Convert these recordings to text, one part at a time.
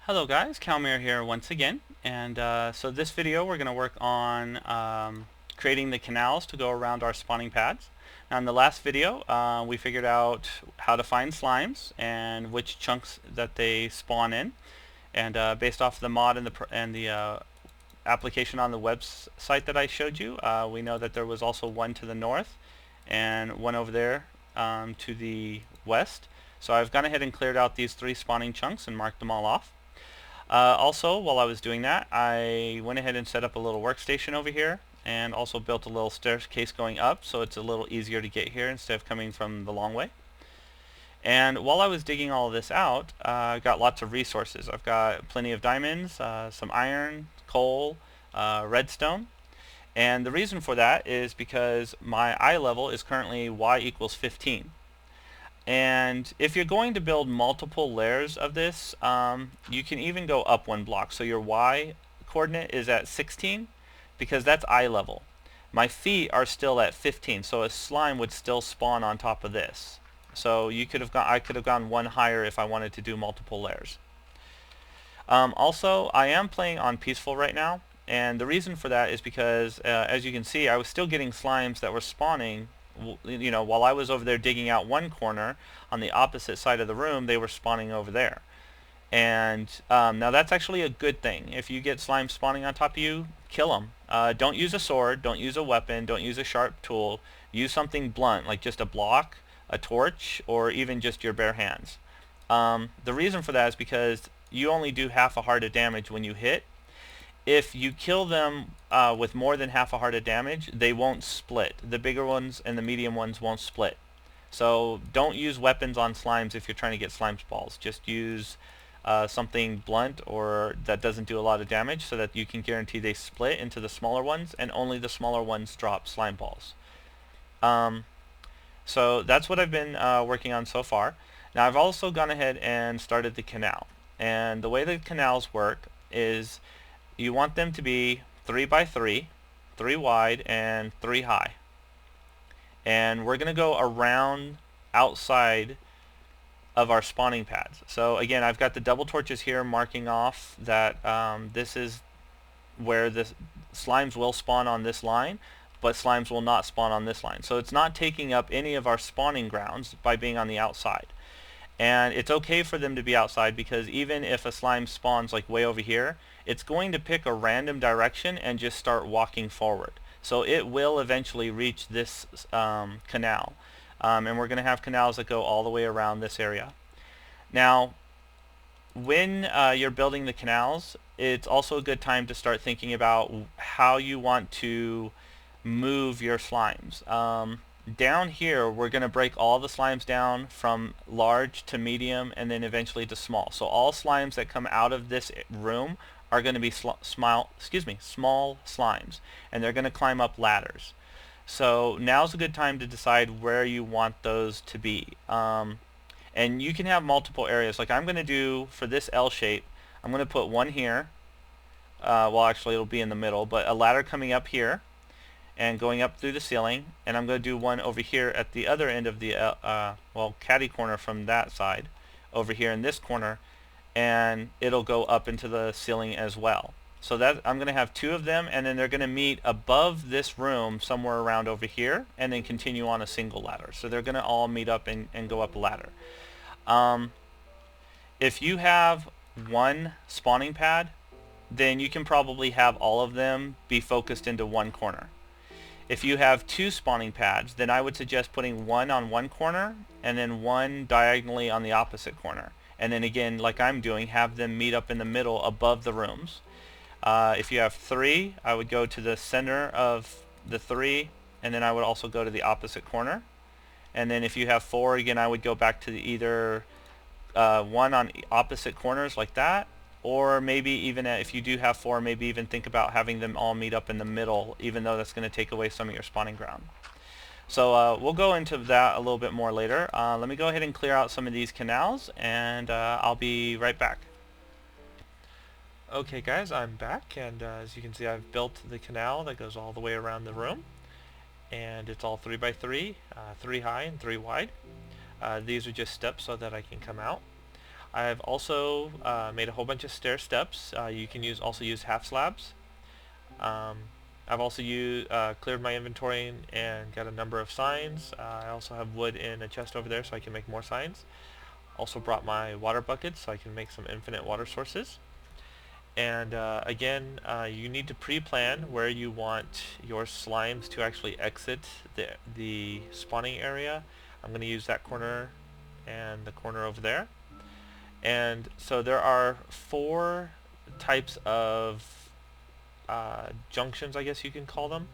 Hello guys, Kalmier here once again, and so this video we're going to work on creating the canals to go around our spawning pads. Now in the last video we figured out how to find slimes and which chunks that they spawn in, and based off the mod and the application on the website that I showed you, we know that there was also one to the north and one over there to the west. So I've gone ahead and cleared out these three spawning chunks and marked them all off. Also, while I was doing that, I went ahead and set up a little workstation over here and also built a little staircase going up so it's a little easier to get here instead of coming from the long way. And while I was digging all of this out, I got lots of resources. I've got plenty of diamonds, some iron, coal, redstone. And the reason for that is because my eye level is currently y equals 15. And if you're going to build multiple layers of this, you can even go up one block. So your y coordinate is at 16 because that's eye level. My feet are still at 15, so a slime would still spawn on top of this. So I could have gone one higher if I wanted to do multiple layers. Also, I am playing on peaceful right now, and the reason for that is because, as you can see, I was still getting slimes that were spawning. You know, while I was over there digging out one corner, on the opposite side of the room, they were spawning over there. And now that's actually a good thing. If you get slime spawning on top of you, kill them. Don't use a sword, don't use a weapon, don't use a sharp tool. Use something blunt, like just a block, a torch, or even just your bare hands. The reason for that is because you only do half a heart of damage when you hit. If you kill them with more than half a heart of damage, they won't split. The bigger ones and the medium ones won't split. So don't use weapons on slimes if you're trying to get slime balls. Just use something blunt or that doesn't do a lot of damage so that you can guarantee they split into the smaller ones, and only the smaller ones drop slime balls. So that's what I've been working on so far. Now I've also gone ahead and started the canal. And the way the canals work is you want them to be 3 by 3, 3 wide, and 3 high. And we're going to go around outside of our spawning pads. So again, I've got the double torches here marking off that this is where the slimes will spawn on this line, but slimes will not spawn on this line. So it's not taking up any of our spawning grounds by being on the outside. And it's okay for them to be outside because even if a slime spawns like way over here, it's going to pick a random direction and just start walking forward. So it will eventually reach this canal. And we're going to have canals that go all the way around this area. Now, when you're building the canals, it's also a good time to start thinking about how you want to move your slimes. Down here, we're going to break all the slimes down from large to medium and then eventually to small. So all slimes that come out of this room are going to be small slimes, and they're going to climb up ladders. So now's a good time to decide where you want those to be. And you can have multiple areas. Like I'm going to do for this L shape, I'm going to put one here. Well, actually it'll be in the middle, but a ladder coming up here and going up through the ceiling, and I'm going to do one over here at the other end of the caddy corner from that side over here in this corner, and it'll go up into the ceiling as well. So that I'm going to have two of them, and then they're going to meet above this room somewhere around over here and then continue on a single ladder. So they're going to all meet up and go up a ladder. If you have one spawning pad, then you can probably have all of them be focused into one corner. If you have two spawning pads, then I would suggest putting one on one corner and then one diagonally on the opposite corner. And then again, like I'm doing, have them meet up in the middle above the rooms. If you have three, I would go to the center of the three, and then I would also go to the opposite corner. And then if you have four, again, I would go back to either one on opposite corners like that, or maybe even if you do have four, maybe even think about having them all meet up in the middle, even though that's going to take away some of your spawning ground. So we'll go into that a little bit more later. Let me go ahead and clear out some of these canals, and I'll be right back. Okay guys, I'm back, and as you can see, I've built the canal that goes all the way around the room, and it's all 3 by 3, 3 high and 3 wide. These are just steps so that I can come out. I've also made a whole bunch of stair steps. You can also use half slabs. Um, I've also cleared my inventory and got a number of signs. I also have wood in a chest over there so I can make more signs. Also brought my water buckets so I can make some infinite water sources. And again, you need to pre-plan where you want your slimes to actually exit the spawning area. I'm going to use that corner and the corner over there. And so there are 4 types of junctions, I guess you can call them.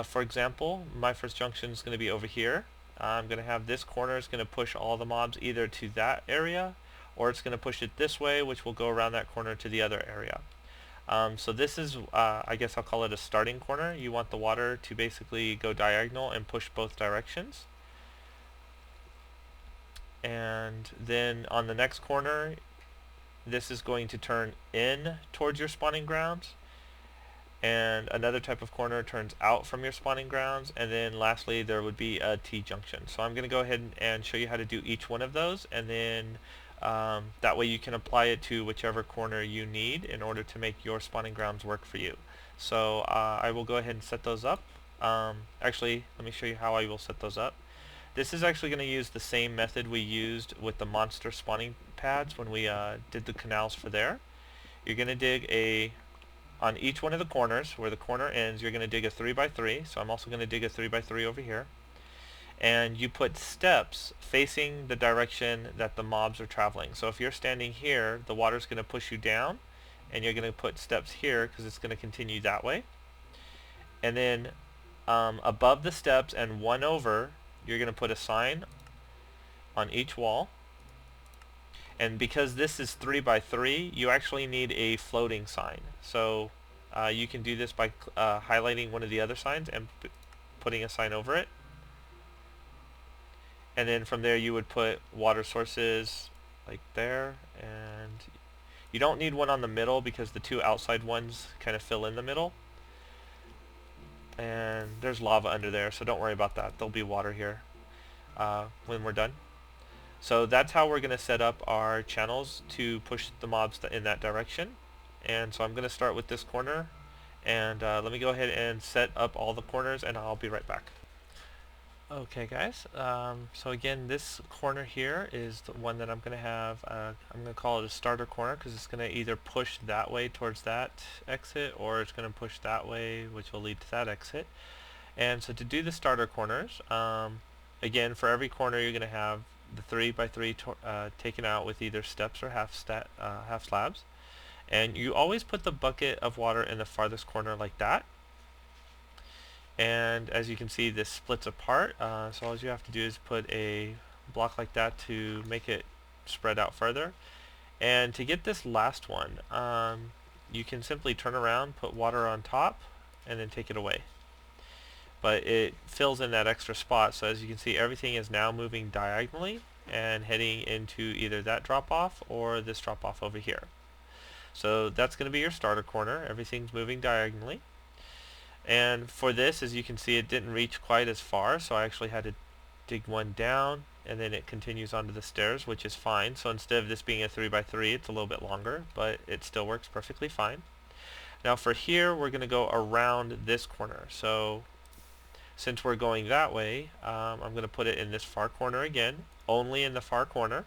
For example, my first junction is going to be over here. I'm going to have this corner is going to push all the mobs either to that area, or it's going to push it this way, which will go around that corner to the other area. So this is, I guess I'll call it a starting corner. You want the water to basically go diagonal and push both directions. And then on the next corner, this is going to turn in towards your spawning grounds. And another type of corner turns out from your spawning grounds, and then lastly there would be a T-junction. So I'm going to go ahead and show you how to do each one of those, and then that way you can apply it to whichever corner you need in order to make your spawning grounds work for you. So I will go ahead and set those up. Actually, let me show you how I will set those up. This is actually going to use the same method we used with the monster spawning pads when we did the canals for there. You're going to dig on each one of the corners, where the corner ends, you're going to dig a 3x3. So I'm also going to dig a 3x3 over here. And you put steps facing the direction that the mobs are traveling. So if you're standing here, the water's going to push you down, and you're going to put steps here because it's going to continue that way. And then above the steps and one over, you're going to put a sign on each wall. And because this is 3x3, you actually need a floating sign. So you can do this by highlighting one of the other signs and putting a sign over it. And then from there you would put water sources like there. And you don't need one on the middle because the 2 outside ones kind of fill in the middle. And there's lava under there, so don't worry about that. There'll be water here when we're done. So that's how we're going to set up our channels to push the mobs in that direction. And so I'm going to start with this corner, and let me go ahead and set up all the corners, and I'll be right back. Okay guys, so again, this corner here is the one that I'm going to have, I'm going to call it a starter corner because it's going to either push that way towards that exit, or it's going to push that way, which will lead to that exit. And so to do the starter corners, again, for every corner you're going to have the 3x3 taken out with either steps or half slabs. And you always put the bucket of water in the farthest corner like that. And as you can see, this splits apart, so all you have to do is put a block like that to make it spread out further. And to get this last one, you can simply turn around, put water on top, and then take it away. But it fills in that extra spot, so as you can see, everything is now moving diagonally and heading into either that drop-off or this drop-off over here. So that's going to be your starter corner. Everything's moving diagonally. And for this, as you can see, it didn't reach quite as far, so I actually had to dig one down, and then it continues onto the stairs, which is fine. So instead of this being a 3x3, it's a little bit longer, but it still works perfectly fine. Now for here, we're going to go around this corner. So since we're going that way, I'm going to put it in this far corner again, only in the far corner.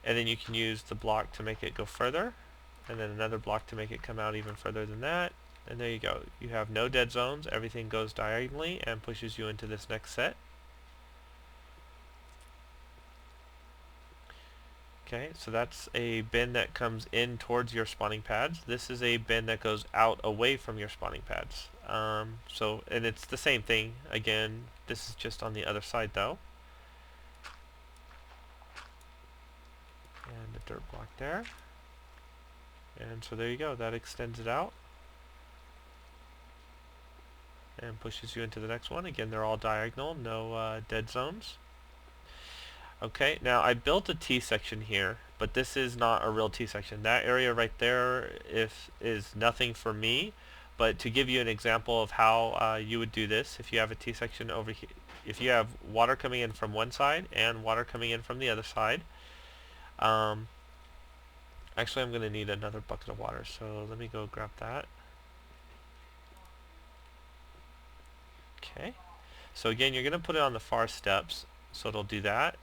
And then you can use the block to make it go further, and then another block to make it come out even further than that. And there you go. You have no dead zones. Everything goes diagonally and pushes you into this next set. Okay, so that's a bin that comes in towards your spawning pads. This is a bin that goes out away from your spawning pads. And it's the same thing. Again, this is just on the other side though. And the dirt block there. And so there you go. That extends it out and pushes you into the next one. Again, they're all diagonal, no dead zones. Okay, now I built a T-section here, but this is not a real T-section. That area right there is nothing for me, but to give you an example of how you would do this, if you have a T-section over here, if you have water coming in from one side and water coming in from the other side, Actually, I'm going to need another bucket of water, so let me go grab that. Okay. So again, you're going to put it on the far steps, so it'll do that.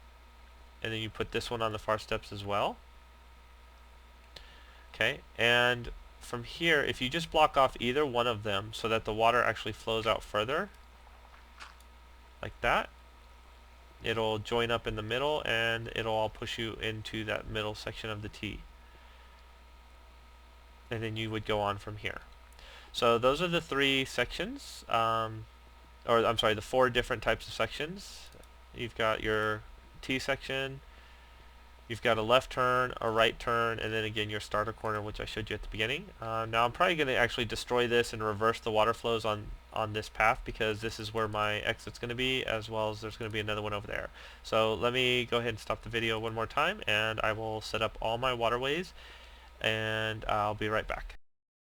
And then you put this one on the far steps as well. Okay, and from here, if you just block off either one of them so that the water actually flows out further, like that, it'll join up in the middle and it'll all push you into that middle section of the T. And then you would go on from here. So those are the three sections, or I'm sorry, the four different types of sections. You've got your T section, you've got a left turn, a right turn, and then again your starter corner, which I showed you at the beginning. Now I'm probably going to actually destroy this and reverse the water flows on this path, because this is where my exit's going to be, as well as there's going to be another one over there. So let me go ahead and stop the video one more time, and I will set up all my waterways, and I'll be right back.